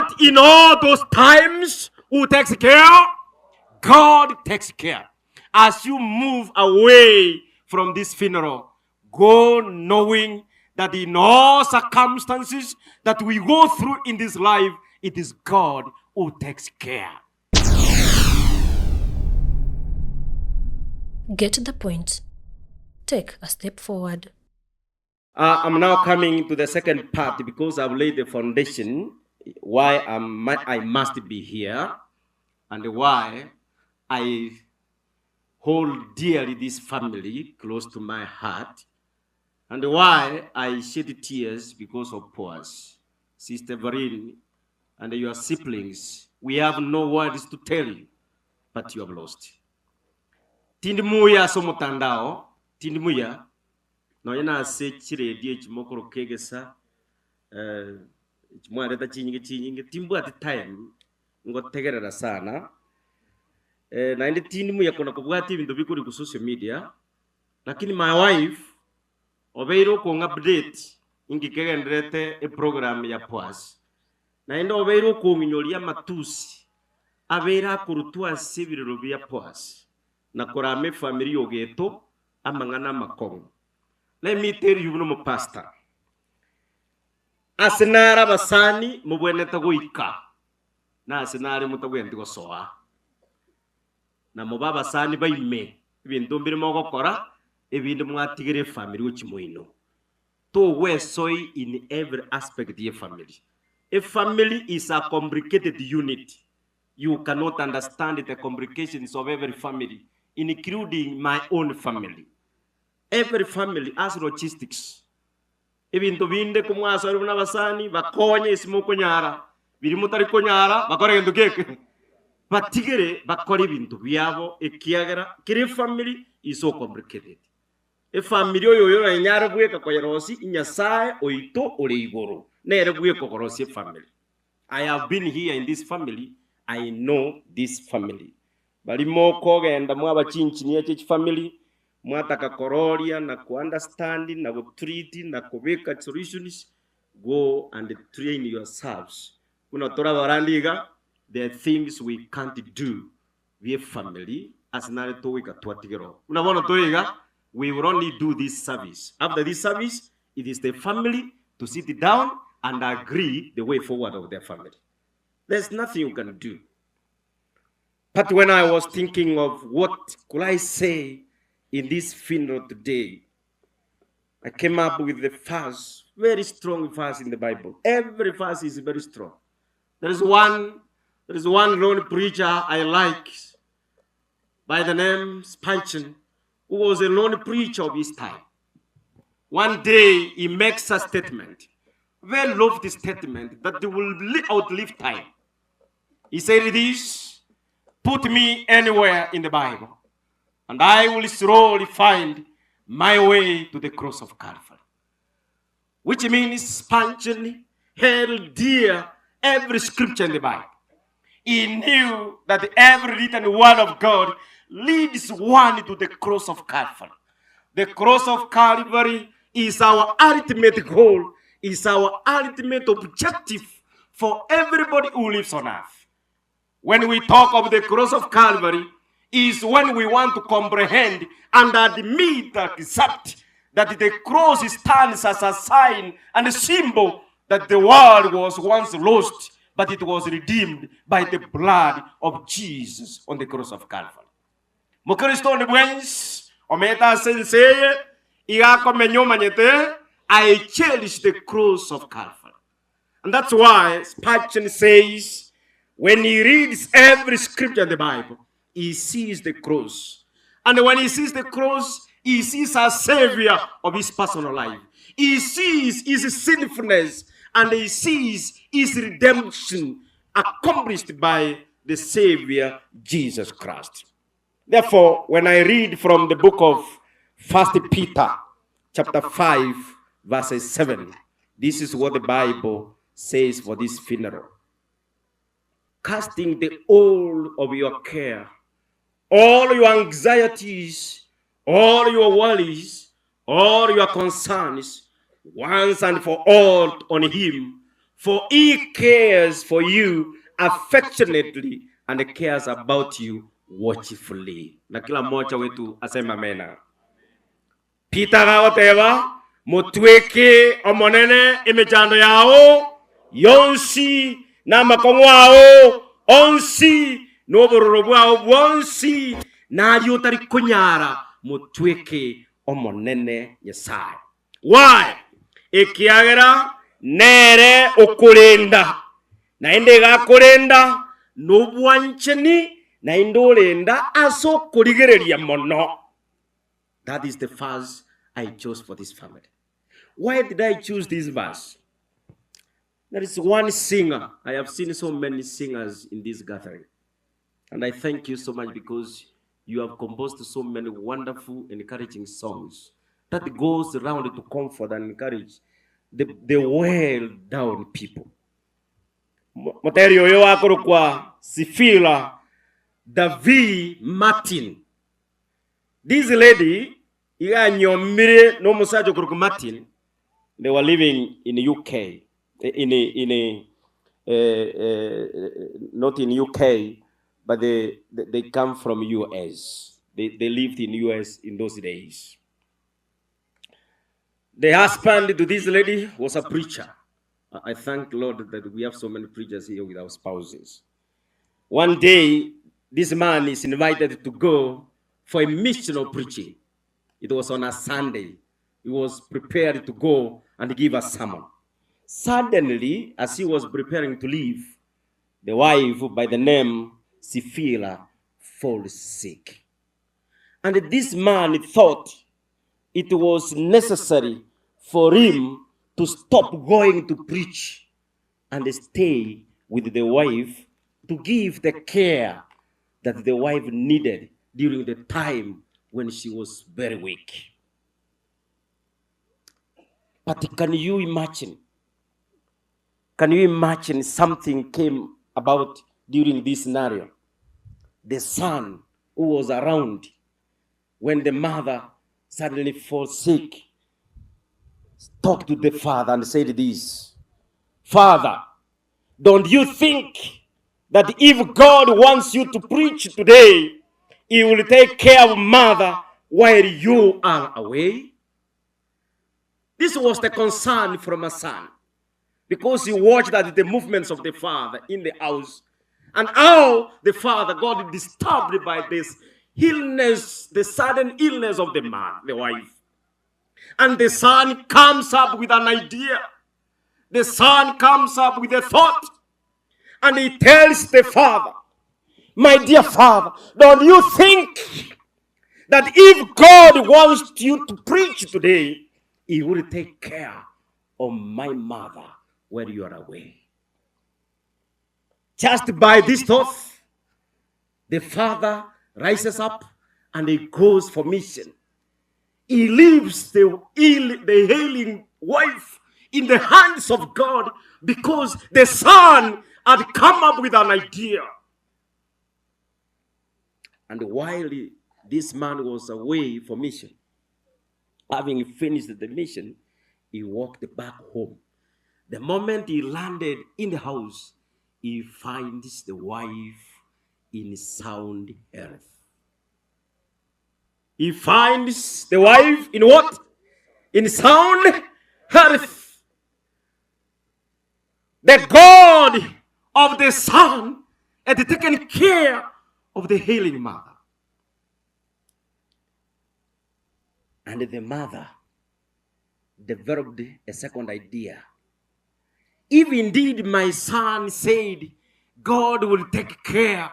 But in all those times, who takes care? God takes care. As you move away from this funeral, go knowing that in all circumstances that we go through in this life, it is God who takes care. Get the point. Take a step forward. I'm now coming to the second part because I've laid the foundation why I must be here and why I hold dearly this family close to my heart and why I shed tears because of BOAZ. Sister Varine and your siblings, we have no words to tell you, but you have lost. Tindimuya somotandao, tindimuya. No yana se chire die chimokoro kegesa chimware ta chinyinge timbu at time ngotegerera sana na indi tindimuya kona kubwati ibintu bikuri ku social media lakini my wife obeiro ko update ingikegenderete e program ya BOAZ na indi obeiro ko nginyoria matusi abera kurutua sibiriro bya BOAZ na korame family yogeto amangana makongo. Let me tell you, no pastor. Asenara basani mubweneta goika. Na asenari mutagwende gosoa. Na mubaba sani baime. Ibintu mbiri mogokora, ibintu mwatigire family uchimoino. To we soy in every aspect of your family. A family is a complicated unit. You cannot understand the complications of every family, including my own family. Every family has logistics. Ibintu binde kumwasa ari n'abasani bakonye isimo nyara biri mutari konyara bakore ngendo keke batigere bakora ibintu byabo ekiagera kiri family is so complicated. E family yoyo nyara bweka koyerosi inyasaye oito ore igoro nere bweko korosi family. I have been here in this family. I know this family. Balimo kogenda mwaba chinchini ya church family. Mwataka kororia na ku-understand na ku-treat na kubeka solutions, go and train yourselves. Unatora barandiga, there are things we can't do. We have family, as narrato we got tuatigero. Unabona toiga, we will only do this service. After this service, it is the family to sit down and agree the way forward of their family. There's nothing you can do. But when I was thinking of what could I say in this funeral today, I came up with the verse, very strong verse in the Bible. Every verse is very strong. There is one lone preacher I like by the name Spurgeon, who was a lone preacher of his time. One day he makes a statement, very lofty statement that will outlive time. He said this, put me anywhere in the Bible, and I will slowly find my way to the cross of Calvary. Which means Spurgeon held dear every scripture in the Bible. He knew that every written word of God leads one to the cross of Calvary. The cross of Calvary is our ultimate goal, is our ultimate objective for everybody who lives on earth. When we talk of the cross of Calvary, is when we want to comprehend and admit and accept that the cross stands as a sign and a symbol that the world was once lost, but it was redeemed by the blood of Jesus on the cross of Calvary. Mokristo ni bwens, ometa senseye, igako menyoma nyete, I cherish the cross of Calvary. And that's why Spurgeon says, when he reads every scripture in the Bible, he sees the cross. And when he sees the cross, he sees a savior of his personal life. He sees his sinfulness and he sees his redemption accomplished by the Savior Jesus Christ. Therefore, when I read from the book of 1 Peter, chapter 5, verses 7, this is what the Bible says for this funeral. Casting the whole of your care, all your anxieties, all your worries, all your concerns, once and for all on him, for he cares for you affectionately and cares about you watchfully. Na kila mmoja wetu asema amena. Peter gaoteba mutweke omonene emejando yao yonsi na makongo ao onsi n'obororo bwao bwonsi nari utari kunyara mutweke omonene Nyasaye. Why? Ekiagera nere okurenda na inde gakurenda n'obwancheni na indorenda aso kurigereria mono. That is the verse I chose for this family. Why did I choose this verse? There is one singer. I have seen so many singers in this gathering. And I thank you so much because you have composed so many wonderful, encouraging songs that goes around to comfort and encourage the well-down people. Materio yo akoro kwa Sifila Davi Martin. This lady, no Martin, they were living in the UK, not in UK, but they come from US. They lived in US in those days. The husband to this lady was a preacher. I thank Lord that we have so many preachers here with our spouses. One day, this man is invited to go for a missional preaching. It was on a Sunday. He was prepared to go and give a sermon. Suddenly, as he was preparing to leave, the wife by the name Sifila falls sick. And this man thought it was necessary for him to stop going to preach and stay with the wife to give the care that the wife needed during the time when she was very weak. But can you imagine? Can you imagine something came about during this scenario? The son who was around when the mother suddenly falls sick talked to the father and said this: Father, don't you think that if God wants you to preach today, he will take care of mother while you are away? This was the concern from a son, because he watched that the movements of the father in the house, and how the father got disturbed by this illness, the sudden illness of the man, the wife. And the son comes up with an idea. The son comes up with a thought, and he tells the father, my dear father, don't you think that if God wants you to preach today, he will take care of my mother where you are away? Just by this thought, the father rises up and he goes for mission. He leaves the ailing wife in the hands of God because the son had come up with an idea. And while this man was away for mission, having finished the mission, he walked back home. The moment he landed in the house, he finds the wife in sound health. He finds the wife in what? In sound health. The God of the son had taken care of the ailing mother. And the mother developed a second idea. If indeed my son said God will take care,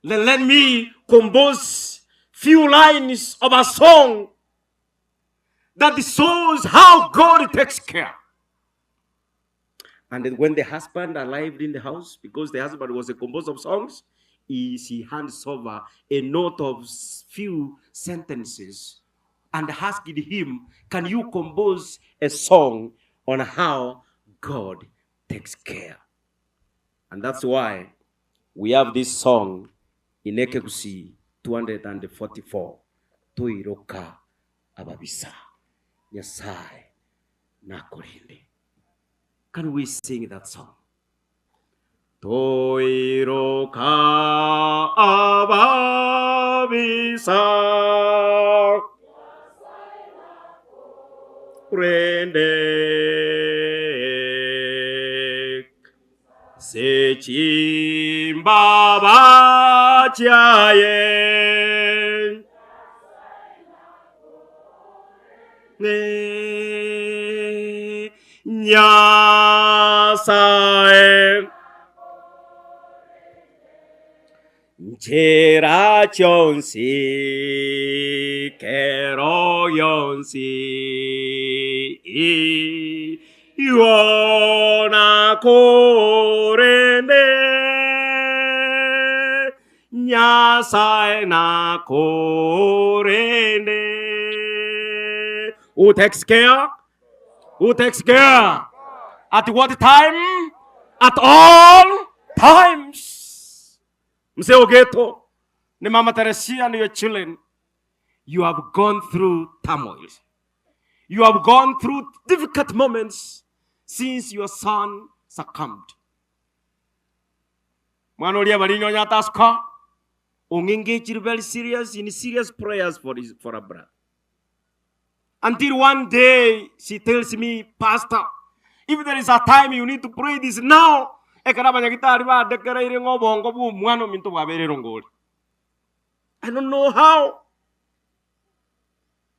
then let me compose few lines of a song that shows how God takes care. And then when the husband arrived in the house, because the husband was a composer of songs, he hands over a note of few sentences and asked him, can you compose a song on how God takes care? And that's why we have this song in Ekekusi 244. Tuiroka ababisa. Nyasaye nakurinde. Can we sing that song? Toiro ka ababisa rende se chimba bachaye ne nyasae Chera chonsi kero yonsi Iona korende Nyasai na korende. Who takes care? Who takes care? At what time? At all times. Mseo Geto, ni Mama Teresia and your children, you have gone through turmoil. You have gone through difficult moments since your son succumbed. Manolia Marinho Yataska, engage very serious in serious prayers for a brother. Until one day she tells me, Pastor, if there is a time you need to pray this now. I don't know how.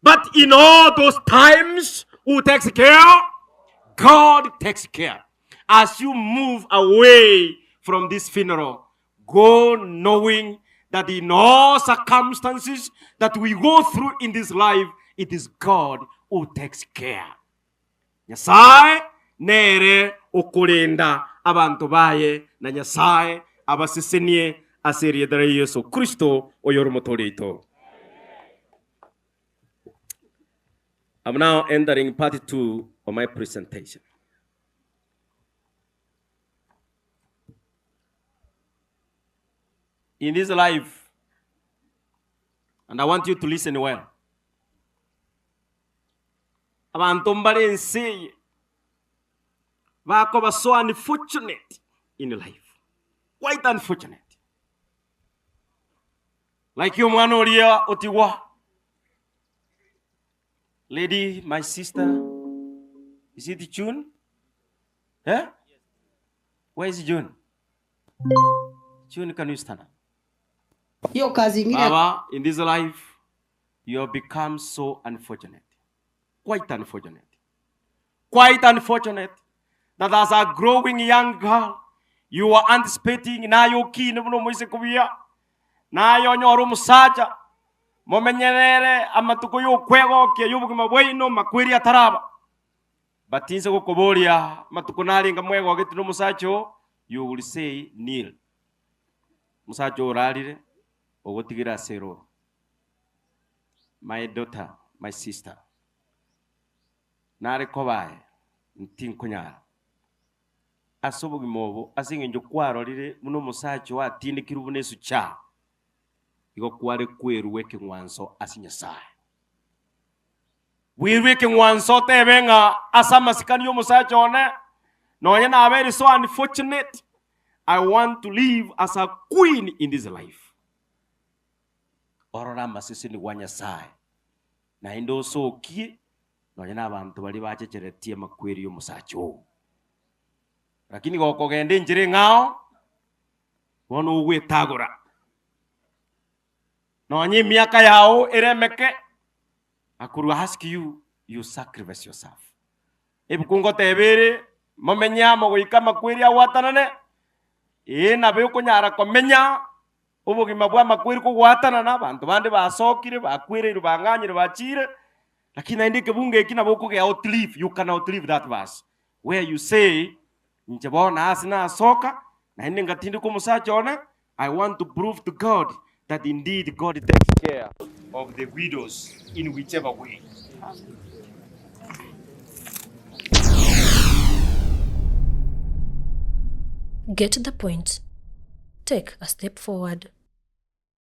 But in all those times, who takes care? God takes care. As you move away from this funeral, go knowing that in all circumstances that we go through in this life, it is God who takes care. Nyasaye nere okulinda abantu baye na Nyasaye abasisenie aseriedere Yesu Kristo oyoromotolito. I'm now entering part 2 of my presentation. In this life, and I want you to listen well. Abantu mbale nsi wako so unfortunate in life. Quite unfortunate. Like you manoria otiwa. Lady, my sister, is it June? Eh? Where is June? June, can you stand up? Baba, in this life, you have become so unfortunate. Quite unfortunate. Quite unfortunate that as a growing young girl, you are anticipating na yo kino no moise kuya na yo nyoro musaja momenyerere amatuko yo kwego ke yubuki mabwino makwiri ataraba batinze gukoboria matuko nalinga mwego gitino musacho, you will say nil musacho oralire ogotigira zero. My daughter, my sister, nare kobaye ntinkunyara asobugi mobo asinge njo kwarorire muno musacho watinde kirubunesu cha igo kware kweru weke ngwanso asinyasaye weke ngwanso tebenga asama sikani yo musacho one no yana very so unfortunate. I want to live as a queen in this life. Orora masisi ni wanyasaye na indo so kie no yana abantu bali bachecheretie makweri yo musacho. Lakini goko gende njire ngao wono uwe tagora no nyi miaka yao eremeke akuru ask you sacrifice yourself. Ebukungo tebere momenya mo goikama kweri awatanane na beko nyara komenya ubugima bwa makweri ko gwatana na bantu bande basokire bakwere rubanganyire bachire. Lakini ndike bunge kina boko ge outlive. You can outlive that verse where you say njebona asina soka na ndinga tindi ko musacho ona. I want to prove to God that indeed God takes care of the widows in whichever way. Get the point. Take a step forward.